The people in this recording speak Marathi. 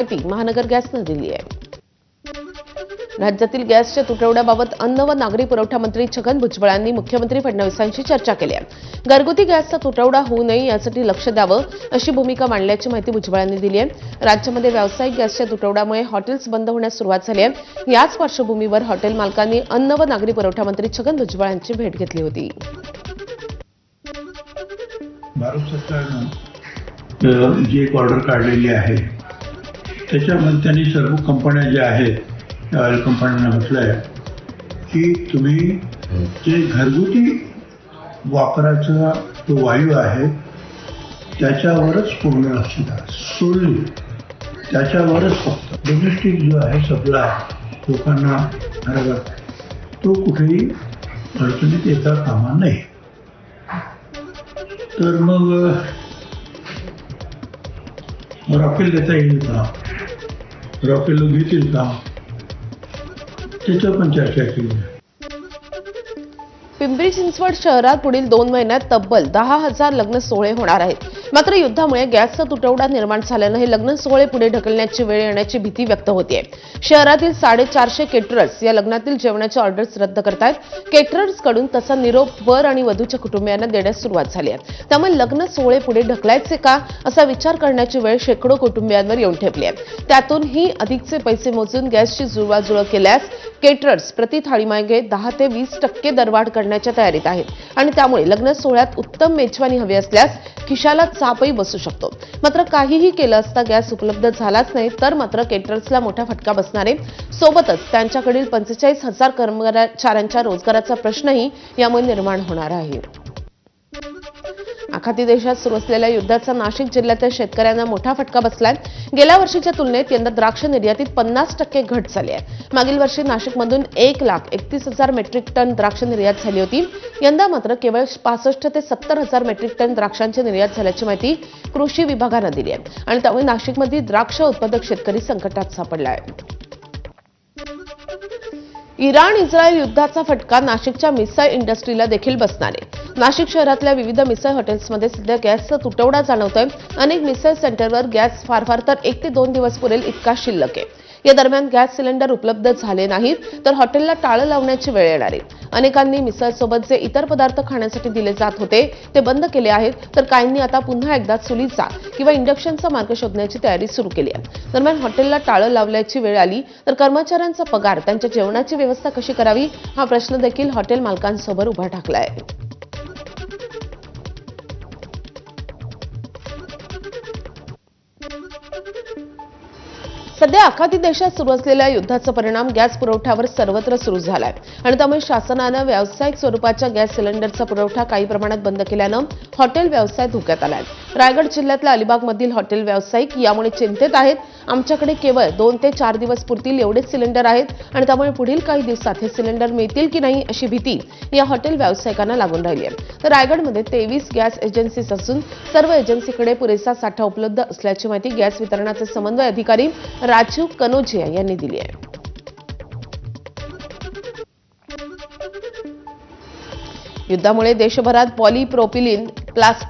माहिती महानगर गॅसनं दिली आहे। राज्यातील गॅसच्या तुटवड्याबाबत अन्न व नागरी पुरवठा मंत्री छगन भुजबळ यांनी मुख्यमंत्री फडणवीसांशी चर्चा केली आहे। घरगुती गॅसचा तुटवडा होऊ नये यासाठी लक्ष द्यावं अशी भूमिका मांडल्याची माहिती भुजबळ यांनी दिली आहे। राज्यामध्ये व्यावसायिक गॅसच्या तुटवड्यामुळे हॉटेल्स बंद होण्यास सुरुवात झाली आहे। याच पार्श्वभूमीवर हॉटेल मालकांनी अन्न व नागरी पुरवठा मंत्री छगन भुजबळ यांची भेट घेतली होती। भारत सरकारनं जी एक ऑर्डर काढलेली आहे त्याच्यामध्ये त्यांनी सर्व कंपन्या ज्या आहेत ऑइल कंपन्यांना म्हटलं आहे की तुम्ही जे घरगुती वापराचा जो वायू आहे त्याच्यावरच पूर्ण लक्ष द्या, सोडली त्याच्यावरच फक्त डोमेस्टिक जो आहे सप्लाय लोकांना बरोबर तो कुठेही अडचणीत येता कामा नये। तर मग रॉकेल देता येईल का, रॉकेल घेतील का, त्याच्यावर पण चर्चा केली। पिंपरी चिंचवड शहरात पुढील 2 महिन्यात तब्बल 10,000 लग्न सोहळे होणार आहेत। मात्र युद्धामुळे गॅसचा तुटवडा निर्माण झाल्यानं हे लग्न सोहळे पुढे ढकलण्याची वेळ येण्याची भीती व्यक्त होते। शहरातील 450 केटरर्स या लग्नातील जेवणाच्या ऑर्डर्स रद्द करतायत। केटरर्सकडून तसा निरोप वर आणि वधूच्या कुटुंबियांना देण्यास सुरुवात झाली आहे। त्यामुळे लग्न सोहळे पुढे ढकलायचे का असा विचार करण्याची वेळ शेकडो कुटुंबियांवर येऊन ठेपली आहे। त्यातूनही अधिकचे पैसे मोजून गॅसची जुळवाजुळव केल्यास केटरर्स प्रति थाळीमागे 10 ते 20% दरवाढ करण्याच्या तयारीत आहेत आणि त्यामुळे लग्न सोहळ्यात उत्तम मेजवानी हवी असल्यास खिशाला चापही बसू शकतो। मात्र काहीही केलं असता गॅस उपलब्ध झालाच नाही तर मात्र केटरर्सला मोठा फटका बसणार आहे। सोबतच त्यांच्याकडील 45,000 कर्मचाऱ्यांच्या रोजगाराचा प्रश्नही यामुळे निर्माण होणार आहे। आखाती देशात सुरू असलेल्या युद्धाचा नाशिक जिल्ह्यातील शेतकऱ्यांना मोठा फटका बसलाय। गेल्या वर्षीच्या तुलनेत यंदा द्राक्ष निर्यातीत 50% घट झाली आहे। मागील वर्षी नाशिकमधून 1,31,000 मेट्रिक टन द्राक्ष निर्यात झाली होती। यंदा मात्र केवळ 65 ते 70,000 मेट्रिक टन द्राक्षांची निर्यात झाल्याची माहिती कृषी विभागानं दिली आहे आणि त्यामुळे नाशिकमध्ये द्राक्ष उत्पादक शेतकरी संकटात सापडला आहे। इराण इस्रायल युद्धाचा फटका नाशिकच्या मिसळ इंडस्ट्रीला देखील बसणार आहे। नाशिक शहरातल्या विविध मिसळ हॉटेल्समध्ये सध्या गॅसचा तुटवडा जाणवतोय। अनेक मिसळ सेंटरवर गॅस फार तर 1 ते 2 दिवस पुरेल इतका शिल्लक आहे। या दरम्यान गॅस सिलेंडर उपलब्ध झाले नाहीत तर हॉटेलला टाळं लावण्याची वेळ येणार आहे। अनेकांनी मिसळसोबत जे इतर पदार्थ खाण्यासाठी दिले जात होते ते बंद केले आहेत तर काहींनी आता पुन्हा एकदा चुलीचा किंवा इंडक्शनचा मार्ग शोधण्याची तयारी सुरू केली आहे। दरम्यान हॉटेलला टाळं लावल्याची वेळ आली तर कर्मचाऱ्यांचा पगार, त्यांच्या जेवणाची व्यवस्था कशी करावी हा प्रश्न देखील हॉटेल मालकांसमोर उभा ठाकला आहे। सध्या आखाती देशात सुरू असलेल्या युद्धाचा परिणाम गॅस पुरवठ्यावर सर्वत्र सुरू झालाय आणि त्यामुळे शासनानं व्यावसायिक स्वरूपाच्या गॅस सिलेंडरचा पुरवठा काही प्रमाणात बंद केल्यानं हॉटेल व्यवसाय धोक्यात आलाय। रायगड जिल्ह्यातल्या अलिबागमधील हॉटेल व्यावसायिक यामुळे चिंतेत आहेत। आमच्याकडे केवळ 2 ते 4 दिवस पुरतील एवढेच सिलेंडर आहेत आणि त्यामुळे पुढील काही दिवसात हे सिलेंडर मिळतील की नाही अशी भीती या हॉटेल व्यावसायिकांना लागून राहिली आहे। तर रायगडमध्ये 23 गॅस एजन्सीज असून सर्व एजन्सीकडे पुरेसा साठा उपलब्ध असल्याची माहिती गॅस वितरणाचे समन्वय अधिकारी राजीव कनोजिया यांनी दिली आहे। युद्धामुळे देशभरात पॉलिप्रोपिलीन, प्लास्टिक